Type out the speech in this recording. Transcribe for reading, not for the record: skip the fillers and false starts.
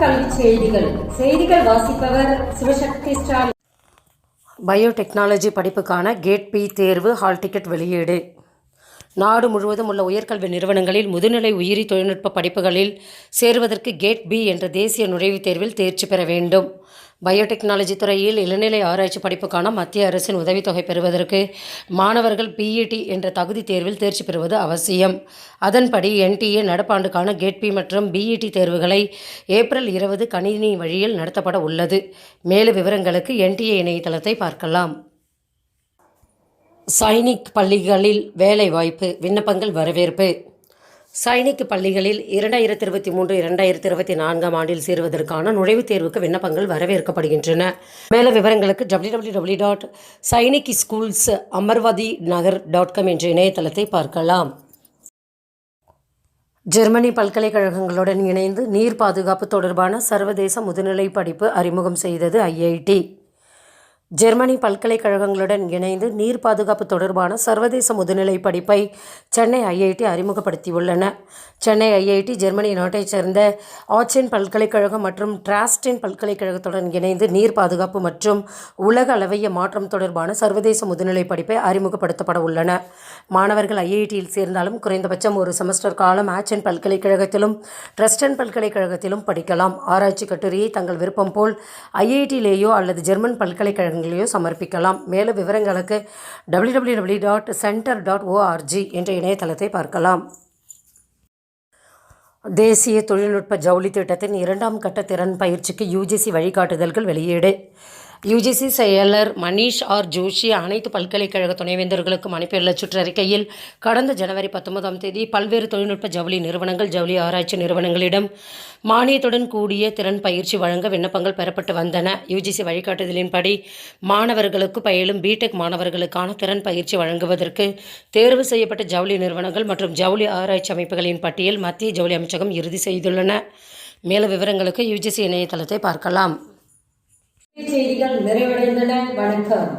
கல்வி செய்திகள் வாசிப்பவர் சிவசக்தி ஸ்டாலின். பயோடெக்னாலஜி படிப்புக்கான கேட் பி தேர்வு ஹால் டிக்கெட் வெளியீடு. நாடு முழுவதும் உள்ள உயர்கல்வி நிறுவனங்களில் முதுநிலை உயிரி தொழில்நுட்ப படிப்புகளில் சேருவதற்கு கேட் பி என்ற தேசிய நுழைவுத் தேர்வில் தேர்ச்சி பெற வேண்டும். பயோடெக்னாலஜி துறையில் இளநிலை ஆராய்ச்சி படிப்புக்கான மத்திய அரசின் உதவித்தொகை பெறுவதற்கு மாணவர்கள் பிஇடி என்ற தகுதி தேர்வில் தேர்ச்சி பெறுவது அவசியம். அதன்படி என்டிஏ நடப்பாண்டுக்கான கேட் பி மற்றும் பிஇடி தேர்வுகளை ஏப்ரல் 20 கணினி வழியில் நடத்தப்பட உள்ளது. மேலும் விவரங்களுக்கு என்டிஏ இணையதளத்தை பார்க்கலாம். சைனிக் பள்ளிகளில் வேலைவாய்ப்பு விண்ணப்பங்கள் வரவேற்பு. சைனிக் பள்ளிகளில் 2023-2024 ஆண்டில் சேருவதற்கான நுழைவுத் தேர்வுக்கு விண்ணப்பங்கள் வரவேற்கப்படுகின்றன. மேலும் விவரங்களுக்கு www.sainikschools.amarvati-nagar.com என்ற இணையதளத்தை பார்க்கலாம். ஜெர்மனி பல்கலைக்கழகங்களுடன் இணைந்து நீர் பாதுகாப்பு தொடர்பான சர்வதேச முதுநிலை படிப்பு அறிமுகம் செய்தது ஐஐடி. ஜெர்மனி பல்கலைக்கழகங்களுடன் இணைந்து நீர் பாதுகாப்பு தொடர்பான சர்வதேச முதுநிலை படிப்பை சென்னை ஐஐடி அறிமுகப்படுத்தியுள்ளன. சென்னை ஐஐடி ஜெர்மனி நாட்டைச் சேர்ந்த ஆச்சென் பல்கலைக்கழகம் மற்றும் டிராஸ்டின் பல்கலைக்கழகத்துடன் இணைந்து நீர் பாதுகாப்பு மற்றும் உலக அளவைய மாற்றம் தொடர்பான சர்வதேச முதுநிலை படிப்பை அறிமுகப்படுத்தப்பட உள்ளன. மாணவர்கள் ஐஐடியில் சேர்ந்தாலும் குறைந்தபட்சம் ஒரு செமஸ்டர் காலம் ஆச்சென் பல்கலைக்கழகத்திலும் டிராஸ்டன் பல்கலைக்கழகத்திலும் படிக்கலாம். ஆராய்ச்சி கட்டுரையை தங்கள் விருப்பம் போல் ஐஐடியிலேயோ அல்லது ஜெர்மன் பல்கலைக்கழகம் சமர்ப்பிக்கலாம். மேலும் விவரங்களுக்கு www.center.org என்ற இணையதளத்தை பார்க்கலாம். தேசிய தொழில்நுட்ப ஜவுளி திட்டத்தின் 2ஆம் கட்ட திறன் பயிற்சிக்கு யுஜிசி வழிகாட்டுதல்கள் வெளியீடு. யுஜிசி செயலர் மனிஷ் ஆர் ஜோஷி அனைத்து பல்கலைக்கழக துணைவேந்தர்களுக்கும் அனுப்பியுள்ள சுற்றறிக்கையில் கடந்த ஜனவரி 19 பல்வேறு தொழில்நுட்ப ஜவுளி நிறுவனங்கள் ஜவுளி ஆராய்ச்சி நிறுவனங்களிடம் மானியத்துடன் கூடிய திறன் பயிற்சி வழங்க விண்ணப்பங்கள் பெறப்பட்டு வந்தன. யுஜிசி வழிகாட்டுதலின்படி மாணவர்களுக்கு பயிலும் பிடெக் மாணவர்களுக்கான திறன் பயிற்சி வழங்குவதற்கு தேர்வு செய்யப்பட்ட ஜவுளி நிறுவனங்கள் மற்றும் ஜவுளி ஆராய்ச்சி அமைப்புகளின் பட்டியல் மத்திய ஜவுளி அமைச்சகம் இறுதி செய்துள்ளன. மேலும் விவரங்களுக்கு யுஜிசி இணையதளத்தை பார்க்கலாம். செய்திகள் நிறைவடைந்தன. வணக்கம்.